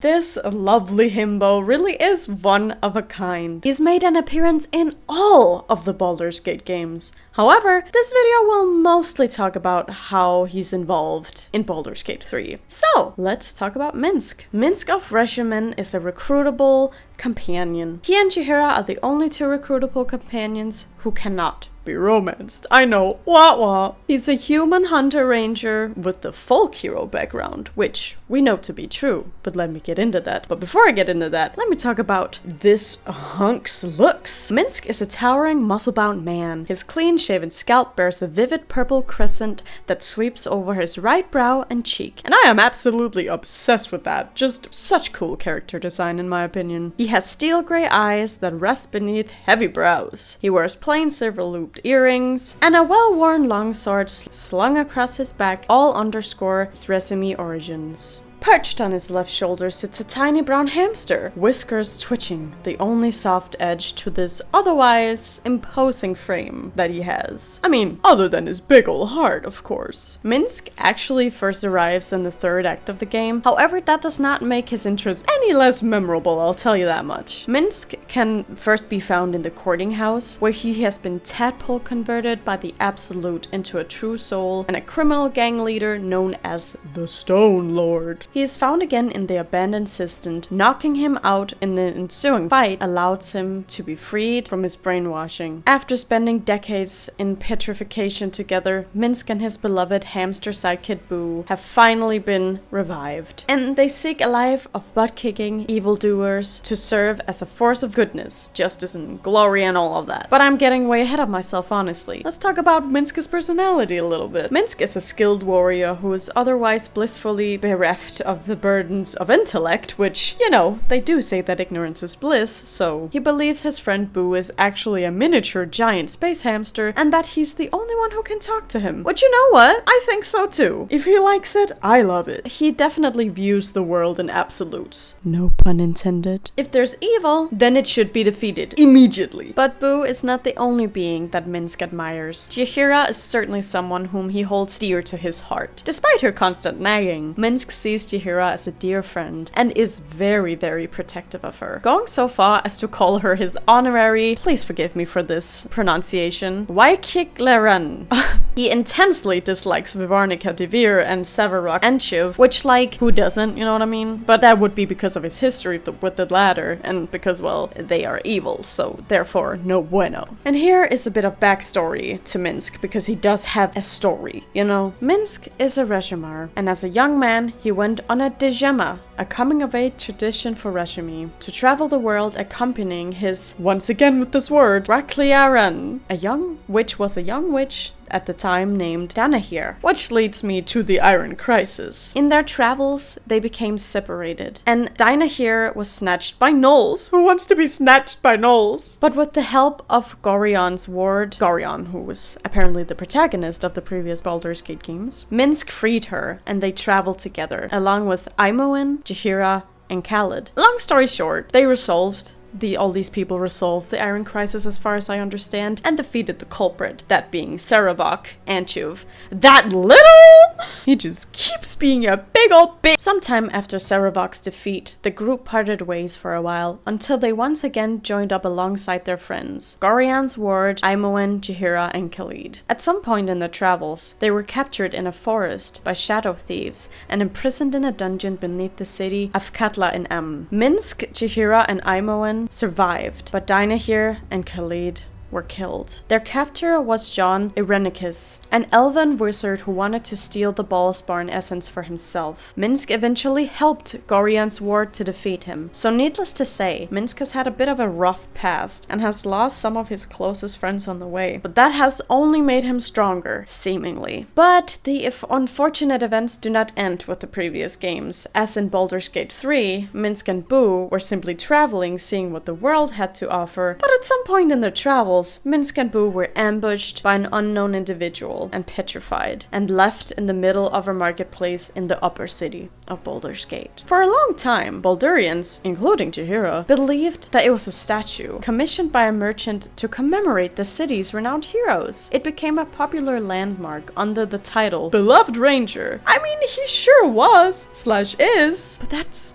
This lovely himbo really is one of a kind. He's made an appearance in all of the Baldur's Gate games. However, this video will mostly talk about how he's involved in Baldur's Gate 3. So, let's talk about Minsc. Minsc of Regimen is a recruitable companion. He and Jaheira are the only two recruitable companions who cannot be romanced. I know, wah wah. He's a human hunter ranger with the folk hero background, which we know to be true, but let me get into that. But before I get into that, let me talk about this hunk's looks. Minsc is a towering, muscle-bound man. His clean-shaven scalp bears a vivid purple crescent that sweeps over his right brow and cheek. And I am absolutely obsessed with that. Just such cool character design in my opinion. He has steel gray eyes that rest beneath heavy brows. He wears plain silver-looped earrings and a well-worn longsword slung across his back, all underscore his resume origins. Perched on his left shoulder sits a tiny brown hamster, whiskers twitching, the only soft edge to this otherwise imposing frame that he has. I mean, other than his big ol' heart, of course. Minsc actually first arrives in the third act of the game, however that does not make his interest any less memorable, I'll tell you that much. Minsc can first be found in the courting house, where he has been tadpole converted by the Absolute into a true soul and a criminal gang leader known as the Stone Lord. He is found again in the abandoned cistern. Knocking him out in the ensuing fight allows him to be freed from his brainwashing. After spending decades in petrification together, Minsc and his beloved hamster sidekick Boo have finally been revived. And they seek a life of butt-kicking evildoers to serve as a force of goodness, justice and glory and all of that. But I'm getting way ahead of myself, honestly. Let's talk about Minsc's personality a little bit. Minsc is a skilled warrior who is otherwise blissfully bereft of the burdens of intellect, which, you know, they do say that ignorance is bliss, so he believes his friend Boo is actually a miniature giant space hamster and that he's the only one who can talk to him. Which, you know what? I think so too. If he likes it, I love it. He definitely views the world in absolutes. No pun intended. If there's evil, then it should be defeated immediately. But Boo is not the only being that Minsc admires. Jaheira is certainly someone whom he holds dear to his heart. Despite her constant nagging, Minsc sees Jaheira as a dear friend and is very, very protective of her. Going so far as to call her his honorary, please forgive me for this pronunciation, Waikikleran. He intensely dislikes Vivarnica Devere and Severrock Enchiv, which, like, who doesn't, you know what I mean? But that would be because of his history with the latter, and because, well, they are evil, so therefore no bueno. And here is a bit of backstory to Minsc, because he does have a story, you know? Minsc is a Regimar, and as a young man, he went on a Dejema, a coming-of-age tradition for Regime, to travel the world accompanying his, once again with this word, Rakliaran. A young witch at the time named Danahir, which leads me to the Iron Crisis. In their travels, they became separated, and Danahir was snatched by gnolls. Who wants to be snatched by gnolls? But with the help of Gorion's ward, Gorion, who was apparently the protagonist of the previous Baldur's Gate games, Minsc freed her, and they traveled together, along with Imoen, Jaheira, and Khalid. Long story short, they resolved all these people resolved the Iron Crisis as far as I understand, and defeated the culprit, that being Severrock Enchiv. That little! He just keeps being a big old bitch! Sometime after Severrock's defeat, the group parted ways for a while, until they once again joined up alongside their friends, Gorion's ward, Imoen, Jaheira, and Khalid. At some point in their travels, they were captured in a forest by shadow thieves, and imprisoned in a dungeon beneath the city of Katla in Amn. Minsc, Jaheira, and Imoen survived, but Danahir and Khalid were killed. Their captor was John Irenicus, an elven wizard who wanted to steal the Ballsparn essence for himself. Minsc eventually helped Gorion's ward to defeat him. So needless to say, Minsc has had a bit of a rough past and has lost some of his closest friends on the way, but that has only made him stronger, seemingly. But the unfortunate events do not end with the previous games. As in Baldur's Gate 3, Minsc and Boo were simply traveling, seeing what the world had to offer, but at some point in their travel, tadpoles, Minsc and Boo were ambushed by an unknown individual and petrified, and left in the middle of a marketplace in the upper city of Baldur's Gate. For a long time, Baldurians, including Hiii, believed that it was a statue commissioned by a merchant to commemorate the city's renowned heroes. It became a popular landmark under the title Beloved Ranger. I mean, he sure was/is, but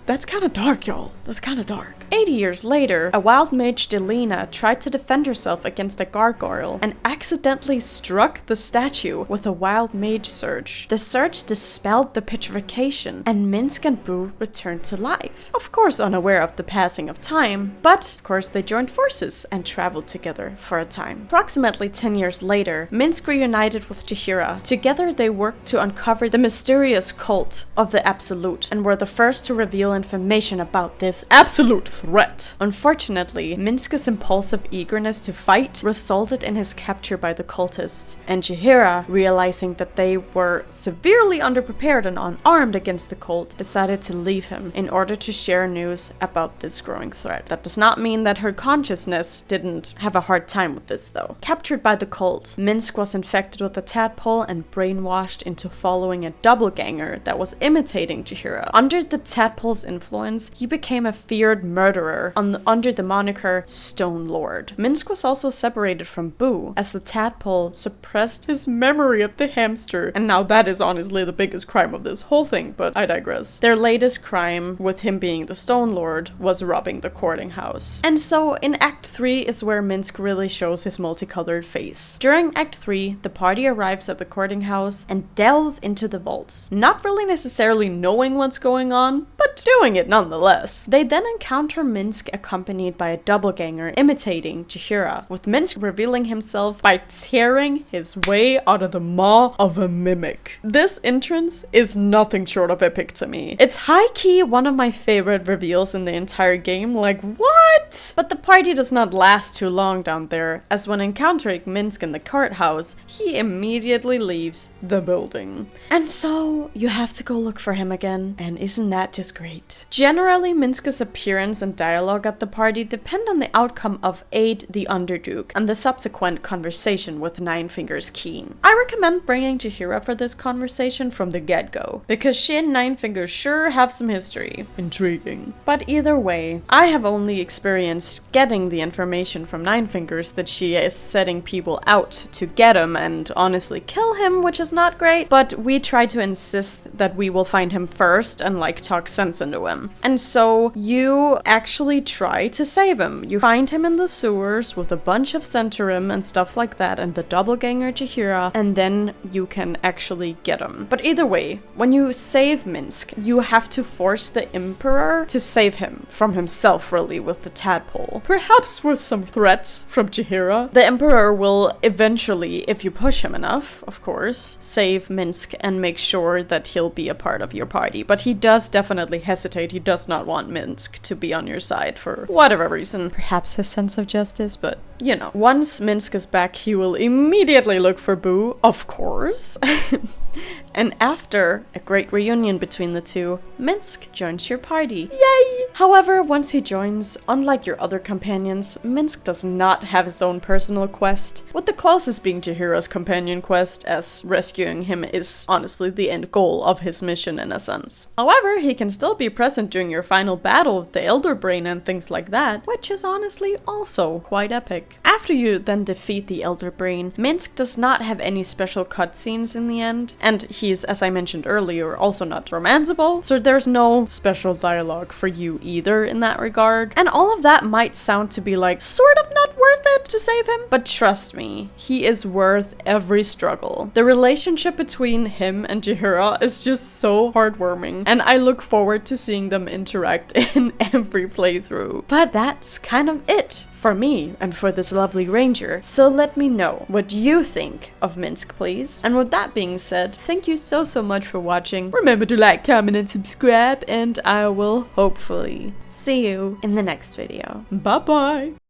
that's kind of dark, y'all. That's kind of dark. 80 years later, a wild mage Delina tried to defend herself against a gargoyle and accidentally struck the statue with a wild mage surge. The surge dispelled the petrification, and Minsc and Boo returned to life. Of course unaware of the passing of time, but of course they joined forces and traveled together for a time. Approximately 10 years later, Minsc reunited with Hiii. Together they worked to uncover the mysterious cult of the Absolute and were the first to reveal information about this absolute threat. Unfortunately, Minsc's impulsive eagerness to fight resulted in his capture by the cultists, and Hiii, realizing that they were severely underprepared and unarmed against the cult, decided to leave him in order to share news about this growing threat. That does not mean that her consciousness didn't have a hard time with this though. Captured by the cult, Minsc was infected with a tadpole and brainwashed into following a doppelganger that was imitating Hiii. Under the tadpole's influence, he became a feared murderer under the moniker Stone Lord. Minsc was also separated from Boo, as the tadpole suppressed his memory of the hamster, and now that is honestly the biggest crime of this whole thing, but I digress. Their latest crime, with him being the Stone Lord, was robbing the courting house. And so in Act 3 is where Minsc really shows his multicolored face. During Act 3, the party arrives at the courting house and delve into the vaults, not really necessarily knowing what's going on, but doing it nonetheless. They then encounter Minsc accompanied by a doppelganger imitating Hiii, with Minsc revealing himself by tearing his way out of the maw of a mimic. This entrance is nothing short of epic to me. It's high-key one of my favorite reveals in the entire game, like what? But the party does not last too long down there, as when encountering Minsc in the courthouse, he immediately leaves the building. And so you have to go look for him again, and isn't that just great? Generally, Minsc's appearance and dialogue at the party depend on the outcome of Aid the Underduke and the subsequent conversation with Nine Fingers Keen. I recommend bringing Hiii for this conversation from the get-go, because she and Nine Fingers sure have some history. Intriguing. But either way, I have only experienced getting the information from Nine Fingers that she is setting people out to get him and honestly kill him, which is not great, but we try to insist that we will find him first and like talk sense into him. And so you actually try to save him. You find him in the sewers with a bunch of Centaurim and stuff like that, and the doppelganger Hiii, and then you can actually get him. But either way, when you save Minsc, you have to force the Emperor to save him from himself, really, with the tadpole. Perhaps with some threats from Hiii. The Emperor will eventually, if you push him enough, of course, save Minsc and make sure that he'll be a part of your party. But he does definitely hesitate. He does not want Minsc to be on your side for whatever reason. Perhaps his sense of justice, but you know. Once Minsc is back, he will immediately look for Boo, of course. And after a great reunion between the two, Minsc joins your party. Yay! However, once he joins, unlike your other companions, Minsc does not have his own personal quest, with the closest being Hiii's companion quest, as rescuing him is honestly the end goal of his mission in a sense. However, he can still be present during your final battle with the Elder Brain and things like that, which is honestly also quite epic. After you then defeat the Elder Brain, Minsc does not have any special cutscenes in the end, and he's, as I mentioned earlier, also not romanceable, so there's no special dialogue for you either in that regard. And all of that might sound to be like sort of not worth it to save him, but trust me, he is worth every struggle. The relationship between him and Hiii is just so heartwarming, and I look forward to seeing them interact in every playthrough. But that's kind of it for me and for this lovely ranger. So let me know what you think of Minsc, please. And with that being said, thank you so much for watching. Remember to like, comment, and subscribe, and I will hopefully see you in the next video. Bye bye!